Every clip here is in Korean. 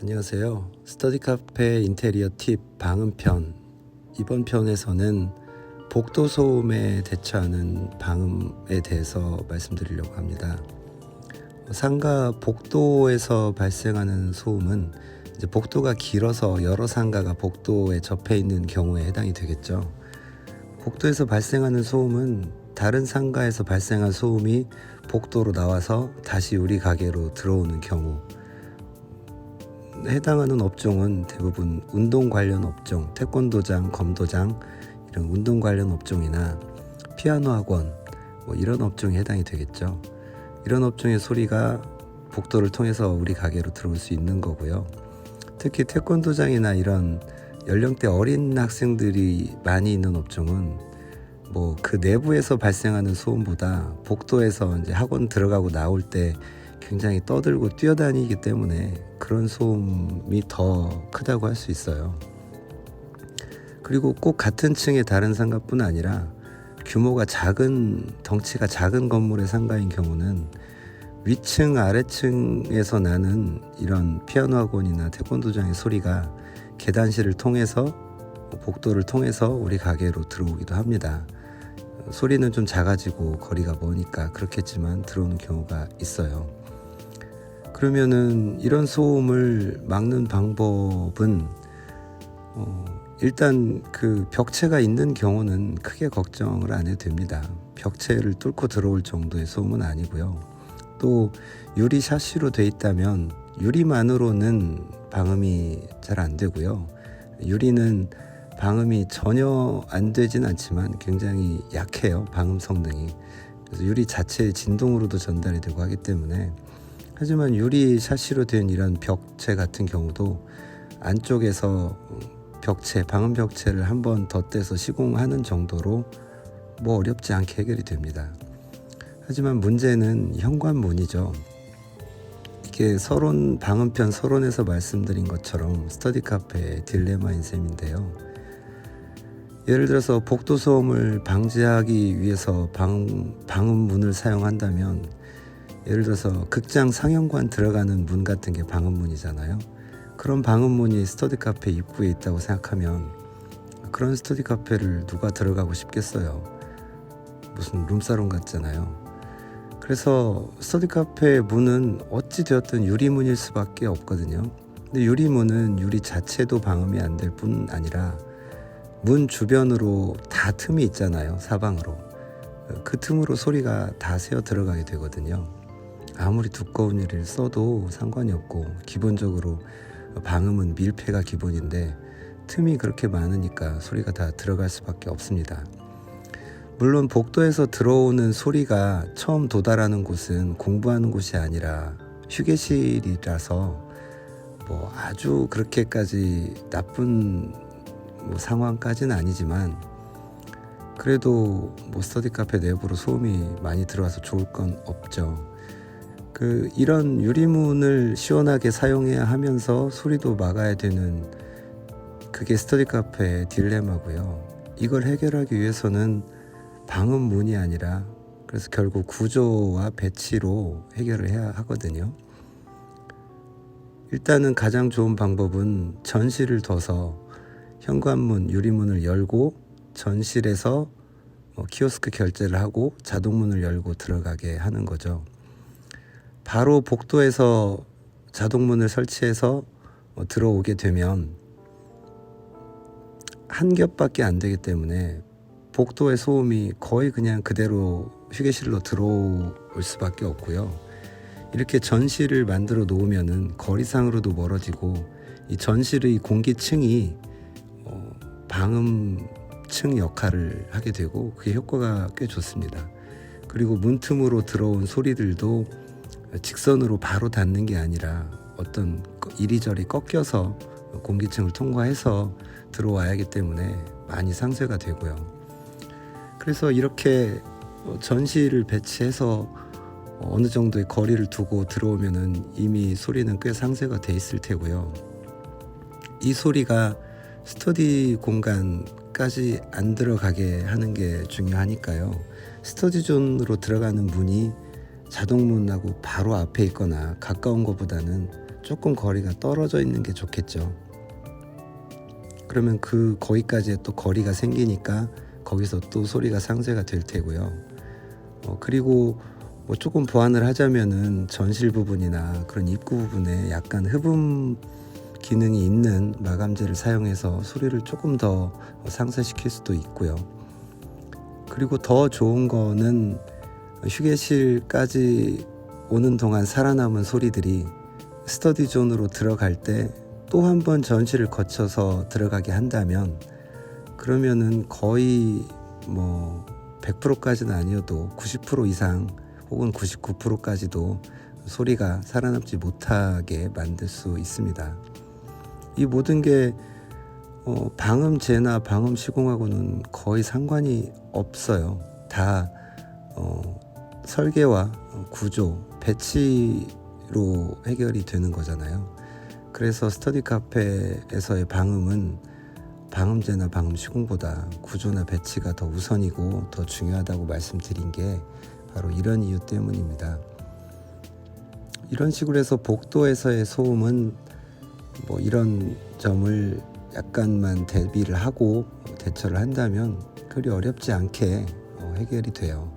안녕하세요. 스터디 카페 인테리어 팁 방음편. 이번 편에서는 복도 소음에 대처하는 방음에 대해서 말씀드리려고 합니다. 상가 복도에서 발생하는 소음은 이제 복도가 길어서 여러 상가가 복도에 접해 있는 경우에 해당이 되겠죠. 복도에서 발생하는 소음은 다른 상가에서 발생한 소음이 복도로 나와서 다시 우리 가게로 들어오는 경우, 해당하는 업종은 대부분 운동 관련 업종, 태권도장, 검도장, 이런 운동 관련 업종이나 피아노 학원, 이런 업종에 해당이 되겠죠. 이런 업종의 소리가 복도를 통해서 우리 가게로 들어올 수 있는 거고요. 특히 태권도장이나 이런 연령대 어린 학생들이 많이 있는 업종은 그 내부에서 발생하는 소음보다 복도에서 이제 학원 들어가고 나올 때 굉장히 떠들고 뛰어다니기 때문에 그런 소음이 더 크다고 할 수 있어요. 그리고 꼭 같은 층의 다른 상가뿐 아니라 규모가 작은, 덩치가 작은 건물의 상가인 경우는 위층, 아래층에서 나는 이런 피아노 학원이나 태권도장의 소리가 계단실을 통해서, 복도를 통해서 우리 가게로 들어오기도 합니다. 소리는 좀 작아지고 거리가 머니까 그렇겠지만 들어오는 경우가 있어요. 그러면은 이런 소음을 막는 방법은 일단 그 벽체가 있는 경우는 크게 걱정을 안 해도 됩니다. 벽체를 뚫고 들어올 정도의 소음은 아니고요. 또 유리 샤시로 돼 있다면 유리만으로는 방음이 잘 안 되고요. 유리는 방음이 전혀 안 되진 않지만 굉장히 약해요. 방음 성능이. 그래서 유리 자체의 진동으로도 전달이 되고 하기 때문에, 하지만 유리 샤시로 된 이런 벽체 같은 경우도 안쪽에서 방음 벽체를 한번 덧대서 시공하는 정도로 어렵지 않게 해결이 됩니다. 하지만 문제는 현관문이죠. 이게 방음편 서론에서 말씀드린 것처럼 스터디 카페의 딜레마인 셈인데요. 예를 들어서 복도 소음을 방지하기 위해서 방음문을 사용한다면, 예를 들어서 극장 상영관 들어가는 문 같은 게 방음문이잖아요. 그런 방음문이 스터디 카페 입구에 있다고 생각하면 그런 스터디 카페를 누가 들어가고 싶겠어요. 무슨 룸사롱 같잖아요. 그래서 스터디 카페 문은 어찌 되었든 유리문일 수밖에 없거든요. 근데 유리문은 유리 자체도 방음이 안 될 뿐 아니라 문 주변으로 다 틈이 있잖아요. 사방으로. 그 틈으로 소리가 다 새어 들어가게 되거든요. 아무리 두꺼운 유리를 써도 상관이 없고, 기본적으로 방음은 밀폐가 기본인데 틈이 그렇게 많으니까 소리가 다 들어갈 수밖에 없습니다. 물론 복도에서 들어오는 소리가 처음 도달하는 곳은 공부하는 곳이 아니라 휴게실이라서 아주 그렇게까지 나쁜 상황까지는 아니지만, 그래도 스터디 카페 내부로 소음이 많이 들어와서 좋을 건 없죠. 이런 유리문을 시원하게 사용해야 하면서 소리도 막아야 되는, 그게 스터디 카페의 딜레마고요. 이걸 해결하기 위해서는 방음문이 아니라, 그래서 결국 구조와 배치로 해결을 해야 하거든요. 일단은 가장 좋은 방법은 전실을 둬서 현관문, 유리문을 열고 전실에서 키오스크 결제를 하고 자동문을 열고 들어가게 하는 거죠. 바로 복도에서 자동문을 설치해서 들어오게 되면 한 겹밖에 안 되기 때문에 복도의 소음이 거의 그냥 그대로 휴게실로 들어올 수밖에 없고요. 이렇게 전실을 만들어 놓으면은 거리상으로도 멀어지고, 이 전실의 공기층이 방음층 역할을 하게 되고, 그게 효과가 꽤 좋습니다. 그리고 문틈으로 들어온 소리들도 직선으로 바로 닿는 게 아니라 어떤 이리저리 꺾여서 공기층을 통과해서 들어와야 하기 때문에 많이 상쇄가 되고요. 그래서 이렇게 전실을 배치해서 어느 정도의 거리를 두고 들어오면은 이미 소리는 꽤 상쇄가 돼 있을 테고요. 이 소리가 스터디 공간까지 안 들어가게 하는 게 중요하니까요. 스터디 존으로 들어가는 문이 자동문하고 바로 앞에 있거나 가까운 것보다는 조금 거리가 떨어져 있는 게 좋겠죠. 그러면 그 거기까지의 또 거리가 생기니까 거기서 또 소리가 상쇄가 될 테고요. 그리고 뭐 조금 보완을 하자면은 전실 부분이나 그런 입구 부분에 약간 흡음 기능이 있는 마감재를 사용해서 소리를 조금 더 상쇄시킬 수도 있고요. 그리고 더 좋은 거는 휴게실까지 오는 동안 살아남은 소리들이 스터디 존으로 들어갈 때 또 한 번 전시를 거쳐서 들어가게 한다면, 그러면은 거의 뭐 100%까지는 아니어도 90% 이상 혹은 99%까지도 소리가 살아남지 못하게 만들 수 있습니다. 이 모든 게 방음재나 방음 시공하고는 거의 상관이 없어요. 다 설계와 구조, 배치로 해결이 되는 거잖아요. 그래서 스터디 카페에서의 방음은 방음재나 방음 시공보다 구조나 배치가 더 우선이고 더 중요하다고 말씀드린 게 바로 이런 이유 때문입니다. 이런 식으로 해서 복도에서의 소음은 뭐 이런 점을 약간만 대비를 하고 대처를 한다면 그리 어렵지 않게 해결이 돼요.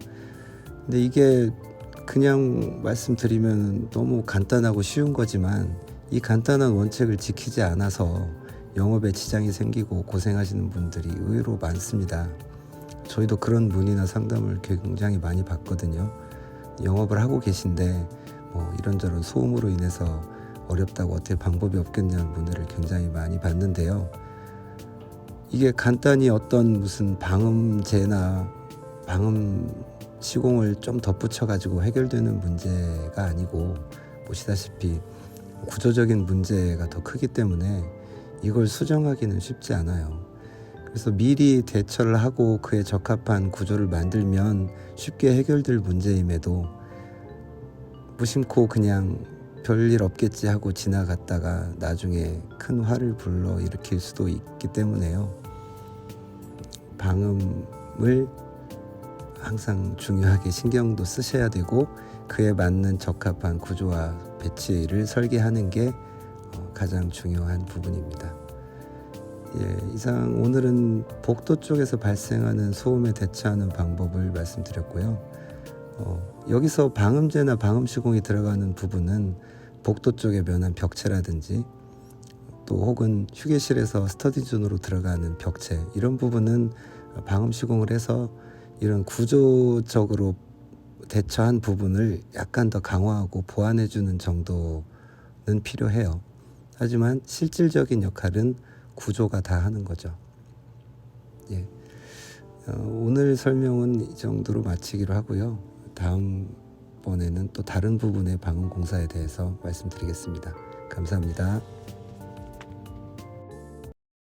근데 이게 그냥 말씀드리면 너무 간단하고 쉬운 거지만, 이 간단한 원칙을 지키지 않아서 영업에 지장이 생기고 고생하시는 분들이 의외로 많습니다. 저희도 그런 문의나 상담을 굉장히 많이 받거든요. 영업을 하고 계신데 뭐 이런저런 소음으로 인해서 어렵다고 어떻게 방법이 없겠냐는 문의를 굉장히 많이 받는데요. 이게 간단히 어떤 무슨 방음재나 방음 시공을 좀 덧붙여 가지고 해결되는 문제가 아니고, 보시다시피 구조적인 문제가 더 크기 때문에 이걸 수정하기는 쉽지 않아요. 그래서 미리 대처를 하고 그에 적합한 구조를 만들면 쉽게 해결될 문제임에도 무심코 그냥 별일 없겠지 하고 지나갔다가 나중에 큰 화를 불러일으킬 수도 있기 때문에요. 방음을 항상 중요하게 신경도 쓰셔야 되고, 그에 맞는 적합한 구조와 배치를 설계하는 게 가장 중요한 부분입니다. 이상 오늘은 복도 쪽에서 발생하는 소음에 대처하는 방법을 말씀드렸고요. 여기서 방음재나 방음 시공이 들어가는 부분은 복도 쪽에 면한 벽체라든지 또 혹은 휴게실에서 스터디존으로 들어가는 벽체, 이런 부분은 방음 시공을 해서 이런 구조적으로 대처한 부분을 약간 더 강화하고 보완해주는 정도는 필요해요. 하지만 실질적인 역할은 구조가 다 하는 거죠. 오늘 설명은 이 정도로 마치기로 하고요. 다음번에는 또 다른 부분의 방음 공사에 대해서 말씀드리겠습니다. 감사합니다.